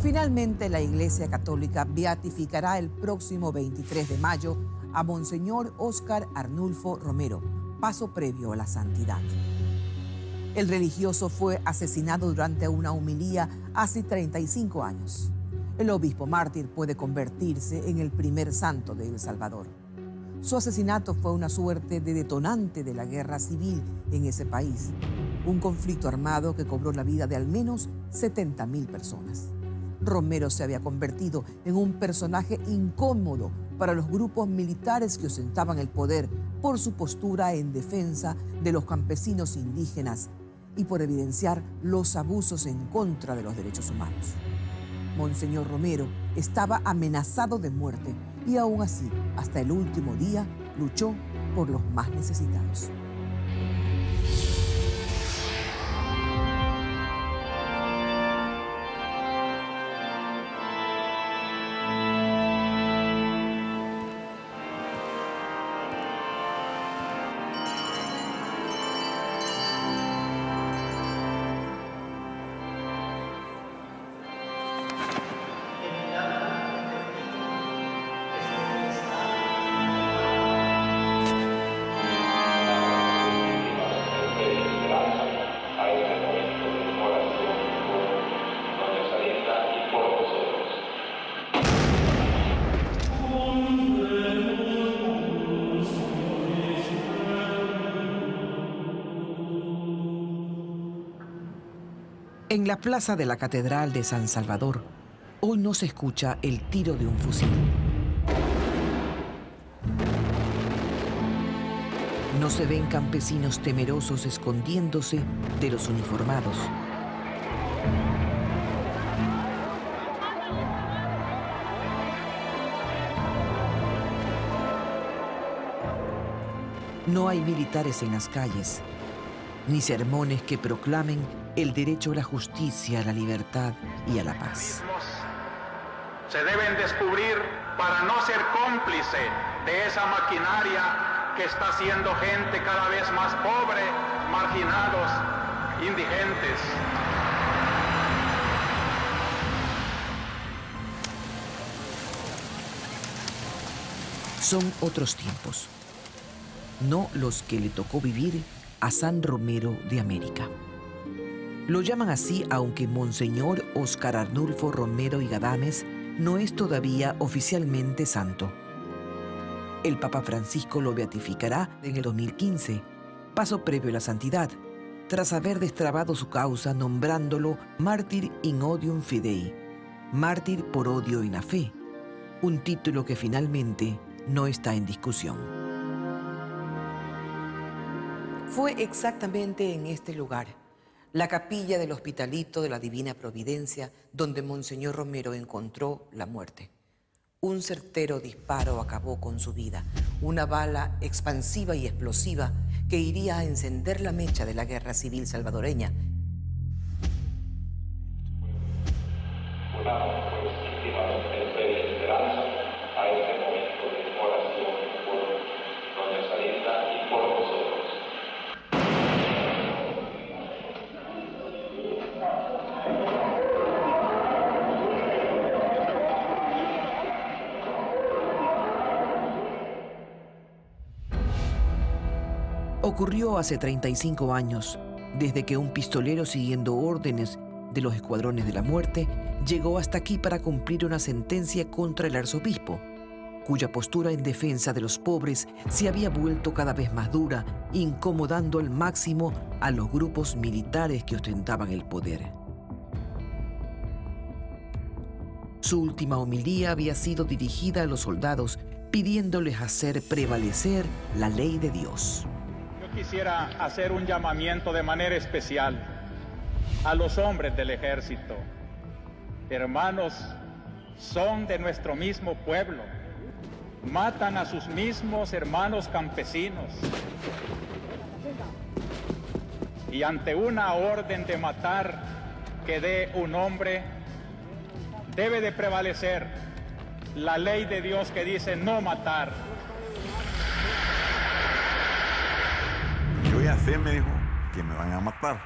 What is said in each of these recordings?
Finalmente, la Iglesia Católica beatificará el próximo 23 de mayo a Monseñor Óscar Arnulfo Romero, paso previo a la santidad. El religioso fue asesinado durante una homilía hace 35 años. El obispo mártir puede convertirse en el primer santo de El Salvador. Su asesinato fue una suerte de detonante de la guerra civil en ese país, un conflicto armado que cobró la vida de al menos 70.000 personas. Romero se había convertido en un personaje incómodo para los grupos militares que ostentaban el poder por su postura en defensa de los campesinos indígenas y por evidenciar los abusos en contra de los derechos humanos. Monseñor Romero estaba amenazado de muerte y aún así, hasta el último día, luchó por los más necesitados. En la plaza de la Catedral de San Salvador, hoy no se escucha el tiro de un fusil. No se ven campesinos temerosos escondiéndose de los uniformados. No hay militares en las calles, ni sermones que proclamen el derecho a la justicia, a la libertad y a la paz. Se deben descubrir para no ser cómplice de esa maquinaria que está haciendo gente cada vez más pobre, marginados, indigentes. Son otros tiempos, no los que le tocó vivir a San Romero de América. Lo llaman así aunque Monseñor Óscar Arnulfo Romero y Gadames no es todavía oficialmente santo. El Papa Francisco lo beatificará en el 2015, paso previo a la santidad, tras haber destrabado su causa nombrándolo mártir in odium fidei, mártir por odio en la fe, un título que finalmente no está en discusión. Fue exactamente en este lugar, la capilla del Hospitalito de la Divina Providencia, donde Monseñor Romero encontró la muerte. Un certero disparo acabó con su vida, una bala expansiva y explosiva que iría a encender la mecha de la guerra civil salvadoreña. Ocurrió hace 35 años, desde que un pistolero siguiendo órdenes de los escuadrones de la muerte llegó hasta aquí para cumplir una sentencia contra el arzobispo, cuya postura en defensa de los pobres se había vuelto cada vez más dura, incomodando al máximo a los grupos militares que ostentaban el poder. Su última homilía había sido dirigida a los soldados, pidiéndoles hacer prevalecer la ley de Dios. Quisiera hacer un llamamiento de manera especial a los hombres del ejército. Hermanos, son de nuestro mismo pueblo. Matan a sus mismos hermanos campesinos. Y ante una orden de matar que dé un hombre, debe de prevalecer la ley de Dios que dice no matar. Yo ya sé, me dijo, que me van a matar.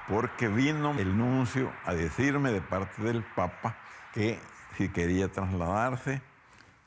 porque vino el nuncio a decirme de parte del Papa que si quería trasladarse,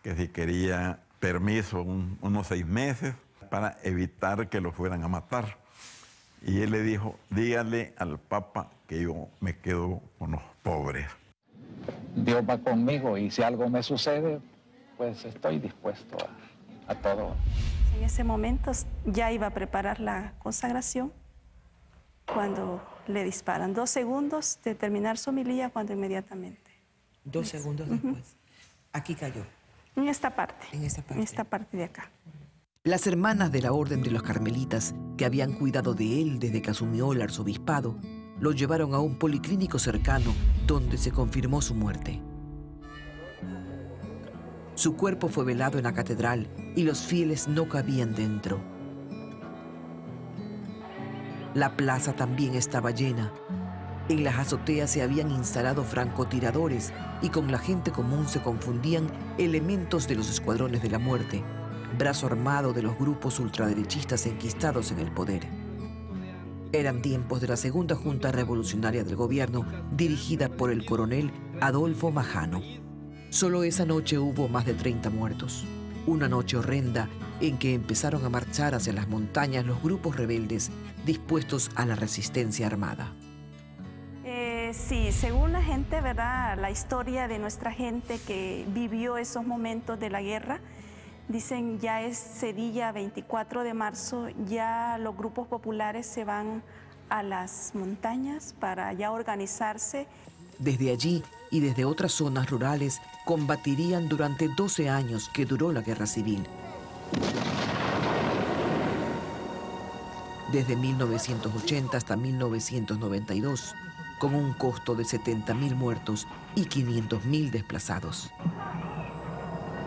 que si quería permiso unos 6 meses para evitar que lo fueran a matar. Y él le dijo, dígale al Papa que yo me quedo con los pobres. Dios va conmigo y si algo me sucede, pues estoy dispuesto a todo. En ese momento ya iba a preparar la consagración cuando le disparan. 2 segundos de terminar su homilía cuando inmediatamente. 2 segundos después. Aquí cayó. En esta parte. En esta parte. En esta parte de acá. Las hermanas de la Orden de los Carmelitas, que habían cuidado de él desde que asumió el arzobispado, lo llevaron a un policlínico cercano donde se confirmó su muerte. Su cuerpo fue velado en la catedral y los fieles no cabían dentro. La plaza también estaba llena. En las azoteas se habían instalado francotiradores y con la gente común se confundían elementos de los escuadrones de la muerte, brazo armado de los grupos ultraderechistas enquistados en el poder. Eran tiempos de la segunda Junta Revolucionaria del Gobierno, dirigida por el coronel Adolfo Majano. Solo esa noche hubo más de 30 muertos. Una noche horrenda en que empezaron a marchar hacia las montañas los grupos rebeldes dispuestos a la resistencia armada. Sí, según la gente, ¿verdad? La historia de nuestra gente que vivió esos momentos de la guerra, dicen ya ese día 24 de marzo, ya los grupos populares se van a las montañas para ya organizarse. Desde allí y desde otras zonas rurales combatirían durante 12 años que duró la guerra civil. Desde 1980 hasta 1992, con un costo de 70.000 muertos y 500.000 desplazados.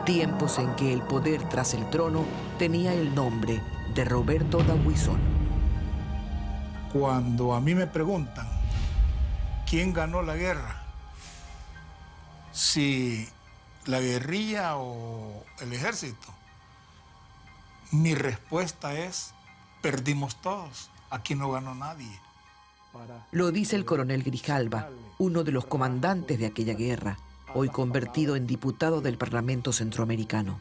Tiempos en que el poder tras el trono tenía el nombre de Roberto D'Aubuisson. Cuando a mí me preguntan quién ganó la guerra, si la guerrilla o el ejército, mi respuesta es: perdimos todos, aquí no ganó nadie. Lo dice el coronel Grijalva, uno de los comandantes de aquella guerra, hoy convertido en diputado del Parlamento Centroamericano.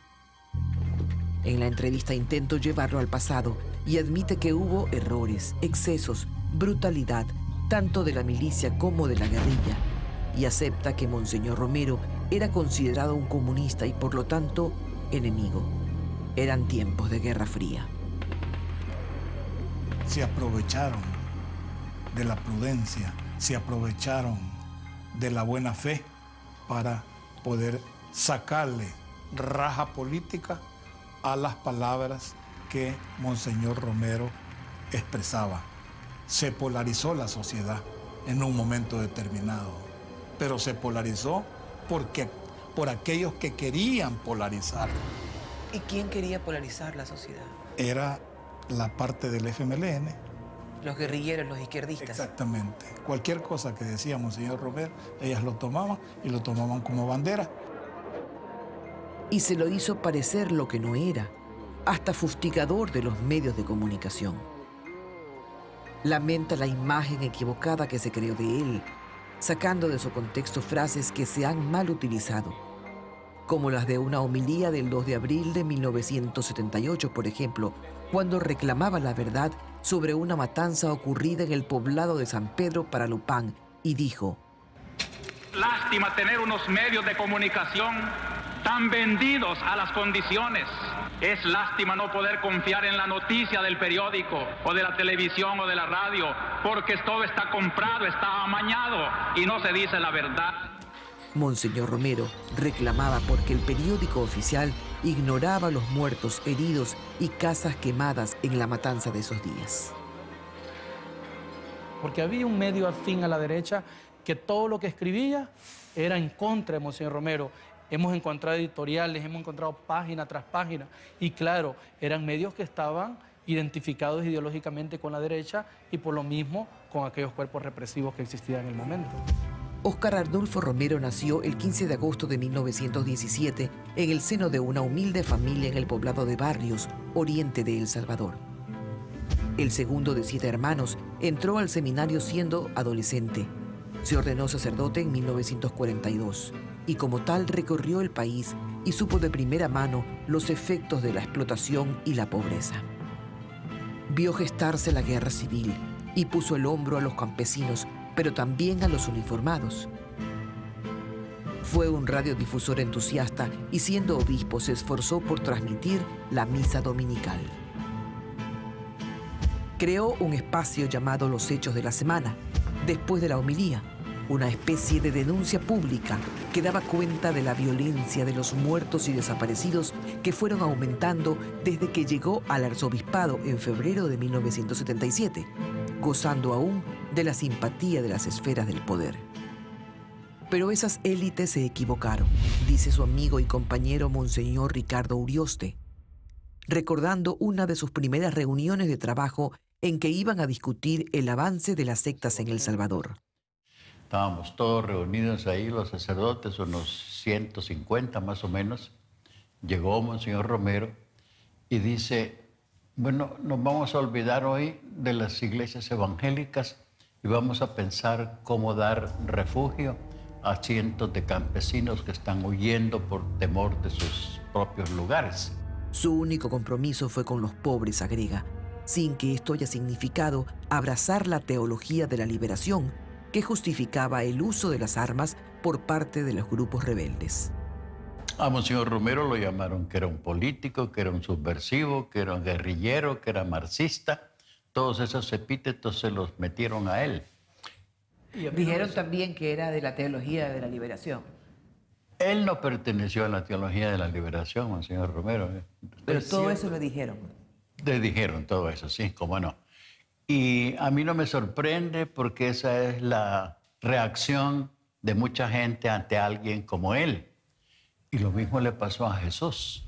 En la entrevista intento llevarlo al pasado y admite que hubo errores, excesos, brutalidad, tanto de la milicia como de la guerrilla, y acepta que Monseñor Romero era considerado un comunista y por lo tanto enemigo. Eran tiempos de Guerra Fría. Se aprovecharon de la prudencia, se aprovecharon de la buena fe para poder sacarle raja política a las palabras que Monseñor Romero expresaba. Se polarizó la sociedad en un momento determinado, pero se polarizó por aquellos que querían polarizar. ¿Y quién quería polarizar la sociedad? Era la parte del FMLN. Los guerrilleros, los izquierdistas. Exactamente. Cualquier cosa que decía Monseñor Romero, ellas lo tomaban y lo tomaban como bandera. Y se lo hizo parecer lo que no era, hasta fustigador de los medios de comunicación. Lamenta la imagen equivocada que se creó de él, sacando de su contexto frases que se han mal utilizado, como las de una homilía del 2 de abril de 1978, por ejemplo, cuando reclamaba la verdad sobre una matanza ocurrida en el poblado de San Pedro Paralupán y dijo: Lástima tener unos medios de comunicación tan vendidos a las condiciones. Es lástima no poder confiar en la noticia del periódico o de la televisión o de la radio, porque todo está comprado, está amañado y no se dice la verdad. Monseñor Romero reclamaba porque el periódico oficial ignoraba los muertos, heridos y casas quemadas en la matanza de esos días. Porque había un medio afín a la derecha que todo lo que escribía era en contra de Monseñor Romero. Hemos encontrado editoriales, hemos encontrado página tras página y claro, eran medios que estaban identificados ideológicamente con la derecha y por lo mismo con aquellos cuerpos represivos que existían en el momento. Óscar Arnulfo Romero nació el 15 de agosto de 1917 en el seno de una humilde familia en el poblado de Barrios, oriente de El Salvador. El segundo de 7 hermanos entró al seminario siendo adolescente. Se ordenó sacerdote en 1942 y como tal recorrió el país y supo de primera mano los efectos de la explotación y la pobreza. Vio gestarse la guerra civil y puso el hombro a los campesinos, pero también a los uniformados. Fue un radiodifusor entusiasta y siendo obispo se esforzó por transmitir la misa dominical. Creó un espacio llamado Los Hechos de la Semana, después de la homilía, una especie de denuncia pública que daba cuenta de la violencia de los muertos y desaparecidos que fueron aumentando desde que llegó al arzobispado en febrero de 1977, gozando aún de la simpatía de las esferas del poder. Pero esas élites se equivocaron, dice su amigo y compañero Monseñor Ricardo Urioste, recordando una de sus primeras reuniones de trabajo en que iban a discutir el avance de las sectas en El Salvador. Estábamos todos reunidos ahí, los sacerdotes, unos 150 más o menos. Llegó Monseñor Romero y dice, bueno, nos vamos a olvidar hoy de las iglesias evangélicas y vamos a pensar cómo dar refugio a cientos de campesinos que están huyendo por temor de sus propios lugares. Su único compromiso fue con los pobres, agrega, sin que esto haya significado abrazar la teología de la liberación que justificaba el uso de las armas por parte de los grupos rebeldes. A Monseñor Romero lo llamaron que era un político, que era un subversivo, que era un guerrillero, que era marxista. Todos esos epítetos se los metieron a él. Dijeron también que era de la teología de la liberación. Él no perteneció a la teología de la liberación, Monseñor Romero. Pero todo eso lo dijeron. Le dijeron todo eso, sí, cómo no. Y a mí no me sorprende porque esa es la reacción de mucha gente ante alguien como él. Y lo mismo le pasó a Jesús.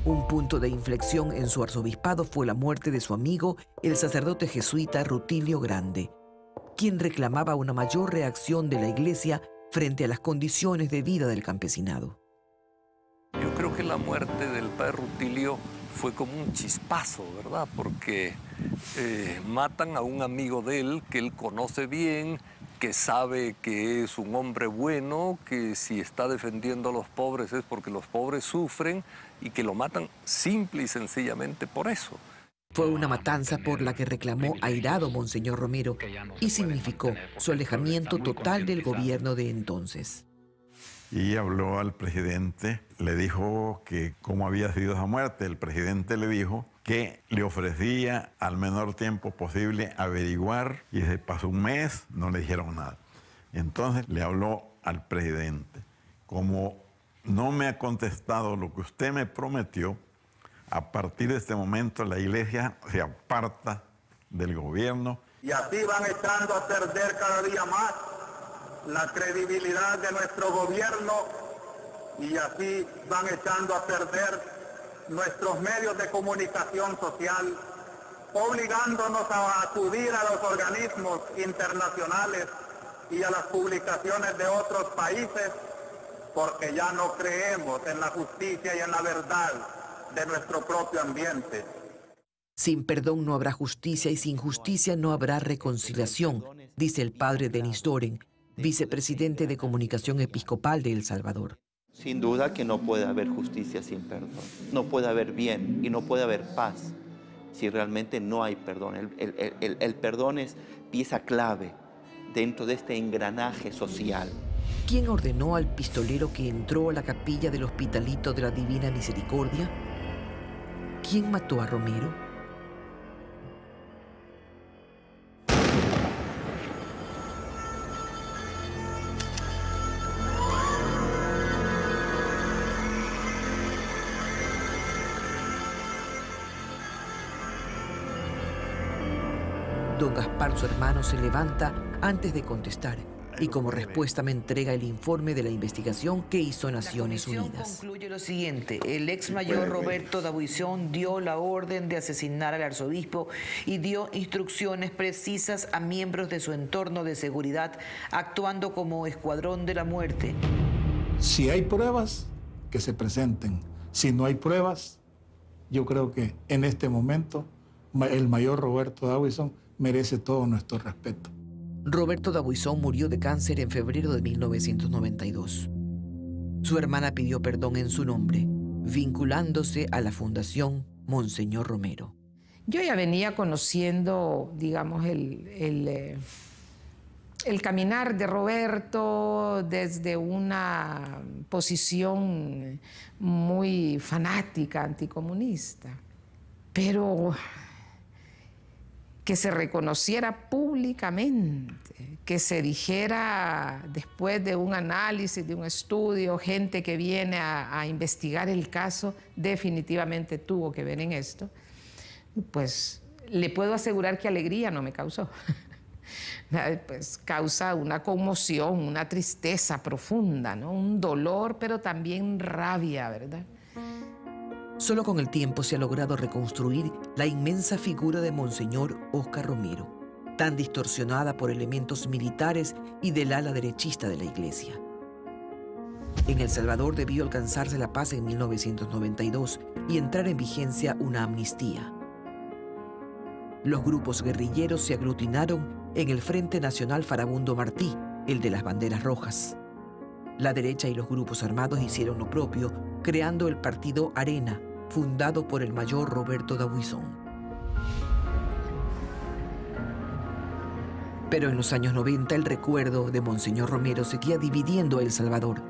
Un punto de inflexión en su arzobispado fue la muerte de su amigo, el sacerdote jesuita Rutilio Grande, quien reclamaba una mayor reacción de la Iglesia frente a las condiciones de vida del campesinado. Yo creo que la muerte del padre Rutilio fue como un chispazo, ¿verdad? Porque matan a un amigo de él que él conoce bien, que sabe que es un hombre bueno, que si está defendiendo a los pobres es porque los pobres sufren y que lo matan simple y sencillamente por eso. Fue una matanza por la que reclamó airado Monseñor Romero y significó su alejamiento total del gobierno de entonces. Y habló al presidente, le dijo que cómo había sido esa muerte. El presidente le dijo que le ofrecía al menor tiempo posible averiguar y se pasó un mes, no le dijeron nada. Entonces le habló al presidente, como no me ha contestado lo que usted me prometió, a partir de este momento la Iglesia se aparta del gobierno. Y así van echando a perder cada día más la credibilidad de nuestro gobierno y así van echando a perder nuestros medios de comunicación social, obligándonos a acudir a los organismos internacionales y a las publicaciones de otros países, porque ya no creemos en la justicia y en la verdad de nuestro propio ambiente. Sin perdón no habrá justicia y sin justicia no habrá reconciliación, dice el padre Denis Doren, vicepresidente de Comunicación Episcopal de El Salvador. Sin duda que no puede haber justicia sin perdón. No puede haber bien y no puede haber paz si realmente no hay perdón. El perdón es pieza clave dentro de este engranaje social. ¿Quién ordenó al pistolero que entró a la capilla del Hospitalito de la Divina Misericordia? ¿Quién mató a Romero? Don Gaspar, su hermano, se levanta antes de contestar y como respuesta me entrega el informe de la investigación que hizo Naciones Unidas. La comisión concluye lo siguiente: el ex mayor Roberto Dabuizón dio la orden de asesinar al arzobispo y dio instrucciones precisas a miembros de su entorno de seguridad, actuando como escuadrón de la muerte. Si hay pruebas, que se presenten. Si no hay pruebas, yo creo que en este momento el mayor Roberto D'Aubuisson merece todo nuestro respeto. Roberto D'Aubuisson murió de cáncer en febrero de 1992. Su hermana pidió perdón en su nombre, vinculándose a la Fundación Monseñor Romero. Yo ya venía conociendo, digamos, el caminar de Roberto desde una posición muy fanática, anticomunista, pero que se reconociera públicamente, que se dijera después de un análisis, de un estudio, gente que viene a investigar el caso, definitivamente tuvo que ver en esto, pues le puedo asegurar que alegría no me causó. Pues causa una conmoción, una tristeza profunda, ¿no? Un dolor, pero también rabia, ¿verdad? Solo con el tiempo se ha logrado reconstruir la inmensa figura de Monseñor Óscar Romero, tan distorsionada por elementos militares y del ala derechista de la Iglesia. En El Salvador debió alcanzarse la paz en 1992 y entrar en vigencia una amnistía. Los grupos guerrilleros se aglutinaron en el Frente Nacional Farabundo Martí, el de las banderas rojas. La derecha y los grupos armados hicieron lo propio, creando el partido Arena, fundado por el mayor Roberto D'Aubuisson. Pero en los años 90 el recuerdo de Monseñor Romero seguía dividiendo a El Salvador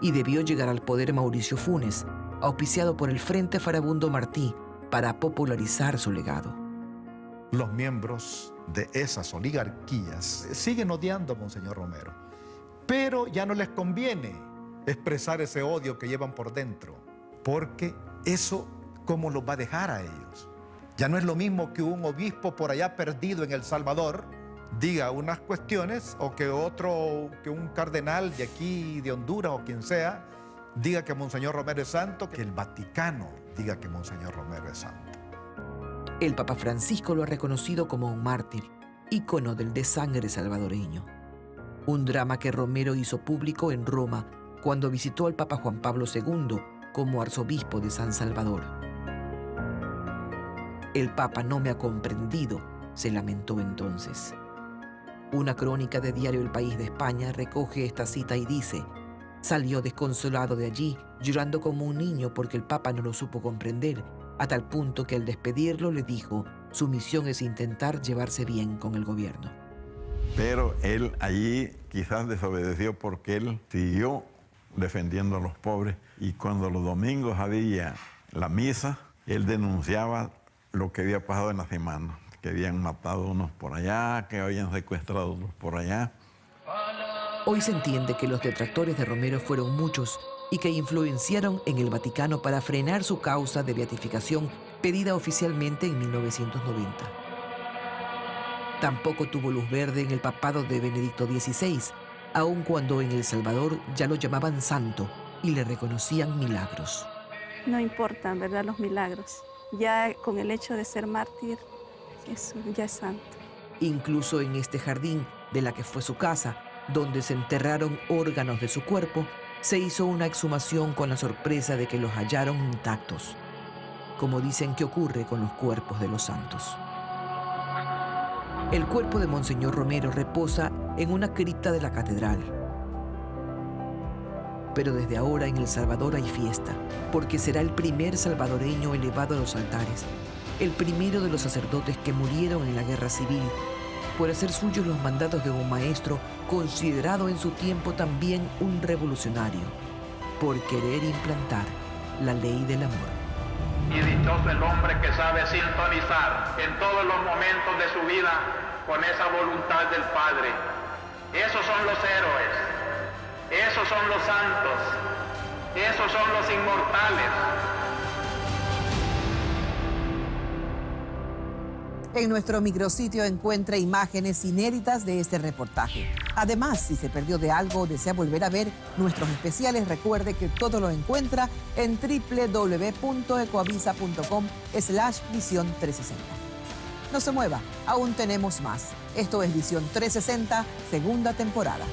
y debió llegar al poder Mauricio Funes, auspiciado por el Frente Farabundo Martí, para popularizar su legado. Los miembros de esas oligarquías siguen odiando a Monseñor Romero, pero ya no les conviene expresar ese odio que llevan por dentro, porque eso, ¿cómo los va a dejar a ellos? Ya no es lo mismo que un obispo por allá perdido en El Salvador diga unas cuestiones o que un cardenal de aquí, de Honduras o quien sea, diga que Monseñor Romero es santo, que el Vaticano diga que Monseñor Romero es santo. El Papa Francisco lo ha reconocido como un mártir, ícono del desangre salvadoreño. Un drama que Romero hizo público en Roma cuando visitó al Papa Juan Pablo II como arzobispo de San Salvador. El Papa no me ha comprendido, se lamentó entonces. Una crónica de diario El País de España recoge esta cita y dice: salió desconsolado de allí, llorando como un niño porque el Papa no lo supo comprender, a tal punto que al despedirlo le dijo, su misión es intentar llevarse bien con el gobierno. Pero él allí quizás desobedeció porque él siguió defendiendo a los pobres y cuando los domingos había la misa, él denunciaba lo que había pasado en la semana, que habían matado unos por allá, que habían secuestrado otros por allá. Hoy se entiende que los detractores de Romero fueron muchos y que influenciaron en el Vaticano para frenar su causa de beatificación pedida oficialmente en 1990. Tampoco tuvo luz verde en el papado de Benedicto XVI, aun cuando en El Salvador ya lo llamaban santo y le reconocían milagros. No importan, ¿verdad?, los milagros. Ya con el hecho de ser mártir, eso ya es santo. Incluso en este jardín de la que fue su casa, donde se enterraron órganos de su cuerpo, se hizo una exhumación con la sorpresa de que los hallaron intactos, como dicen que ocurre con los cuerpos de los santos. El cuerpo de Monseñor Romero reposa en una cripta de la catedral. Pero desde ahora en El Salvador hay fiesta, porque será el primer salvadoreño elevado a los altares, el primero de los sacerdotes que murieron en la guerra civil, por hacer suyos los mandatos de un maestro considerado en su tiempo también un revolucionario, por querer implantar la ley del amor. Y dichoso el hombre que sabe sintonizar en todos los momentos de su vida con esa voluntad del Padre. Esos son los héroes, esos son los santos, esos son los inmortales. En nuestro micrositio encuentra imágenes inéditas de este reportaje. Además, si se perdió de algo o desea volver a ver nuestros especiales, recuerde que todo lo encuentra en www.ecoavisa.com/Visión 360. No se mueva, aún tenemos más. Esto es Visión 360, segunda temporada.